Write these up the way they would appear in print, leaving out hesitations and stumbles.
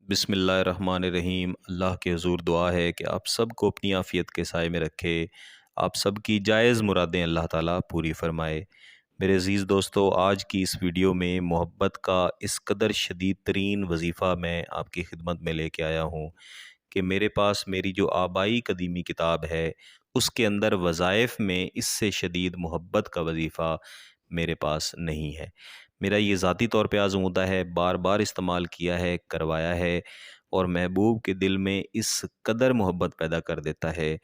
बिस्मिल्लाहिर्रहमानिर्रहीम। अल्लाह के हुज़ूर दुआ है कि आप सब को अपनी आफ़ियत के साए में रखे, आप सब की जायज़ मुरादें अल्लाह ताला पूरी फ़रमाए। मेरे अज़ीज़ दोस्तों, आज की इस वीडियो में मोहब्बत का इस कदर शदीद तरीन वजीफ़ा मैं आपकी खिदमत में लेके आया हूँ कि मेरे पास मेरी जो आबाई कदीमी किताब है उसके अंदर वज़ाइफ़ में इससे शदीद मोहब्बत का वजीफ़ा मेरे पास नहीं है। मेरा ये ज़ाती तौर पे आज़मूदा है, बार बार इस्तेमाल किया है, करवाया है, और महबूब के दिल में इस कदर मोहब्बत पैदा कर देता है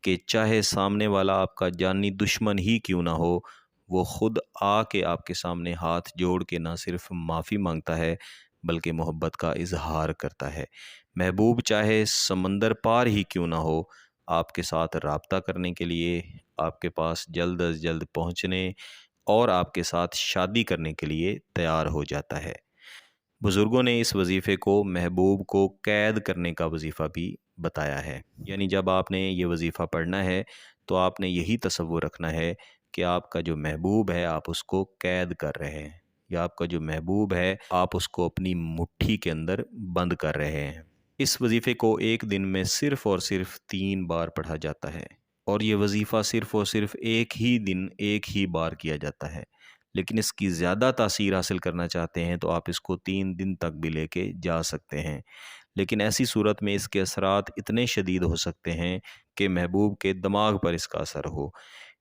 कि चाहे सामने वाला आपका जानी दुश्मन ही क्यों ना हो, वो ख़ुद आके आपके सामने हाथ जोड़ के ना सिर्फ माफ़ी मांगता है बल्कि मोहब्बत का इजहार करता है। महबूब चाहे समंदर पार ही क्यों ना हो, आपके साथ राब्ता करने के लिए, आपके पास जल्द अज जल्द पहुँचने और आपके साथ शादी करने के लिए तैयार हो जाता है। बुज़ुर्गों ने इस वजीफ़े को महबूब को कैद करने का वजीफ़ा भी बताया है। यानी जब आपने ये वजीफ़ा पढ़ना है तो आपने यही तसव्वुर रखना है कि आपका जो महबूब है आप उसको कैद कर रहे हैं, या आपका जो महबूब है आप उसको अपनी मुट्ठी के अंदर बंद कर रहे हैं। इस वजीफ़े को एक दिन में सिर्फ़ और सिर्फ 3 बार पढ़ा जाता है, और ये वजीफ़ा सिर्फ़ और सिर्फ एक ही दिन एक ही बार किया जाता है। लेकिन इसकी ज़्यादा तासीर हासिल करना चाहते हैं तो आप इसको 3 दिन तक भी लेके जा सकते हैं। लेकिन ऐसी सूरत में इसके असरात इतने शदीद हो सकते हैं कि महबूब के दिमाग पर इसका असर हो।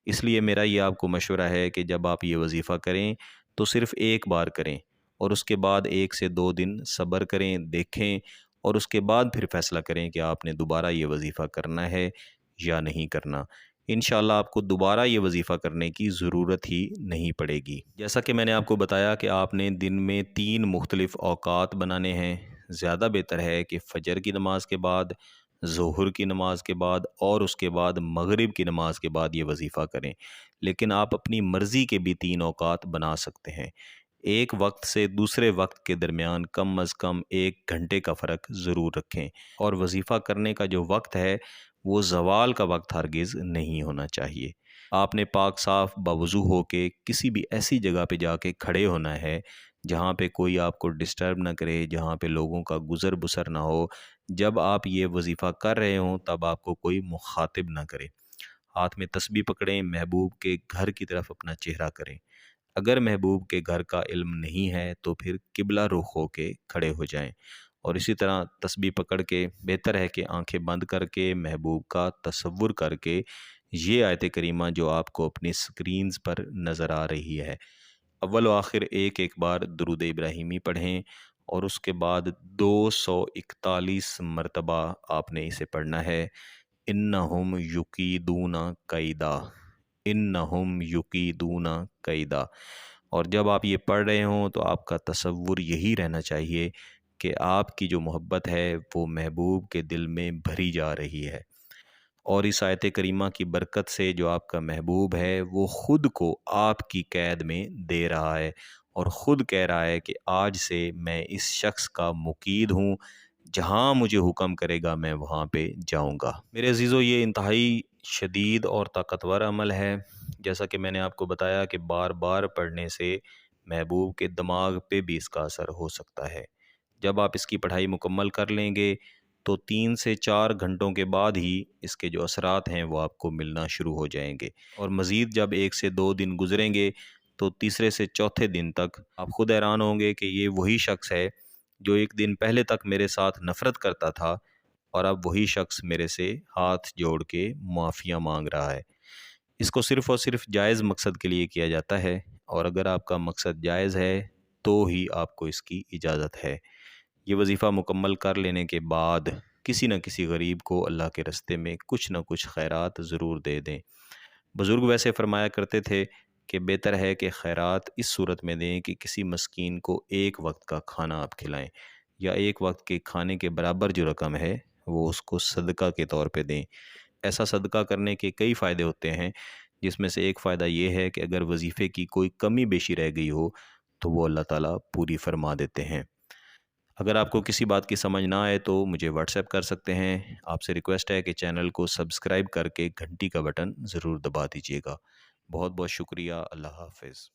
इसलिए मेरा ये आपको मशवरा है कि जब आप ये वजीफ़ा करें तो सिर्फ़ एक बार करें, और उसके बाद 1 से 2 दिन सब्र करें, देखें, और उसके बाद फिर फ़ैसला करें कि आपने दोबारा ये वजीफ़ा करना है या नहीं करना। इंशाअल्लाह आपको दोबारा ये वजीफ़ा करने की ज़रूरत ही नहीं पड़ेगी। जैसा कि मैंने आपको बताया कि आपने दिन में 3 मुख्तलिफ़ औक़ात बनाने हैं। ज़्यादा बेहतर है कि फ़जर की नमाज़ के बाद, ज़ोहर की नमाज़ के बाद और उसके बाद मगरिब की नमाज़ के बाद ये वजीफ़ा करें। लेकिन आप अपनी मर्ज़ी के भी 3 औक़ात बना सकते हैं। एक वक्त से दूसरे वक्त के दरमियान कम अज़ कम 1 घंटे का फ़र्क ज़रूर रखें, और वजीफ़ा करने का जो वक्त है वो ज़वाल का वक्त हरगिज़ नहीं होना चाहिए। आपने पाक साफ़ बावुज़ू हो के किसी भी ऐसी जगह पे जाके खड़े होना है जहाँ पे कोई आपको डिस्टर्ब ना करे, जहाँ पे लोगों का गुज़र बसर ना हो। जब आप ये वजीफ़ा कर रहे हों तब आपको कोई मुखातिब ना करे। हाथ में तस्बीह पकड़ें, महबूब के घर की तरफ अपना चेहरा करें। अगर महबूब के घर का इल्म नहीं है तो फिर किबला रुख हो के खड़े हो जाएं, और इसी तरह तस्बीह पकड़ के बेहतर है कि आंखें बंद करके महबूब का तसव्वुर करके ये आयत करीमा जो आपको अपनी स्क्रीन्स पर नज़र आ रही है, अव्वल व आखिर एक एक बार दुरूद इब्राहिमी पढ़ें, और उसके बाद 241 मरतबा आपने इसे पढ़ना है। इन्नहुम युकीदूना कैदा, इन्नहुम युकीदूना कैदा। और जब आप ये पढ़ रहे हों तो आपका तसव्वुर यही रहना चाहिए कि आपकी जो मोहब्बत है वो महबूब के दिल में भरी जा रही है, और इस आयत करीमा की बरकत से जो आपका महबूब है वो ख़ुद को आपकी कैद में दे रहा है, और ख़ुद कह रहा है कि आज से मैं इस शख्स का मुकीद हूँ, जहाँ मुझे हुक्म करेगा मैं वहाँ पे जाऊँगा। मेरे अज़ीज़ों, ये इंतहाई शदीद और ताकतवर अमल है। जैसा कि मैंने आपको बताया कि बार बार पढ़ने से महबूब के दिमाग पे भी इसका असर हो सकता है। जब आप इसकी पढ़ाई मुकम्मल कर लेंगे तो 3 से 4 घंटों के बाद ही इसके जो असरात हैं वो आपको मिलना शुरू हो जाएंगे, और मज़ीद जब 1 से 2 दिन गुजरेंगे तो तीसरे से चौथे दिन तक आप खुद हैरान होंगे कि ये वही शख्स है जो एक दिन पहले तक मेरे साथ नफ़रत करता था, और अब वही शख्स मेरे से हाथ जोड़ के माफ़िया मांग रहा है। इसको सिर्फ़ और सिर्फ जायज़ मकसद के लिए किया जाता है, और अगर आपका मकसद जायज़ है तो ही आपको इसकी इजाज़त है। ये वजीफ़ा मुकम्मल कर लेने के बाद किसी न किसी गरीब को अल्लाह के रस्ते में कुछ न कुछ खैरात ज़रूर दे दें। बुज़ुर्ग वैसे फ़रमाया करते थे कि बेहतर है कि खैरात इस सूरत में दें कि किसी मस्कीन को एक वक्त का खाना आप खिलाएं, या एक वक्त के खाने के बराबर जो रकम है वो उसको सदका के तौर पे दें। ऐसा सदका करने के कई फ़ायदे होते हैं, जिसमें से एक फ़ायदा ये है कि अगर वजीफ़े की कोई कमी बेशी रह गई हो तो वो अल्लाह ताला पूरी फरमा देते हैं। अगर आपको किसी बात की समझ ना आए तो मुझे व्हाट्सएप कर सकते हैं। आपसे रिक्वेस्ट है कि चैनल को सब्सक्राइब करके घंटी का बटन ज़रूर दबा दीजिएगा। बहुत बहुत शुक्रिया। अल्लाह हाफ़िज़।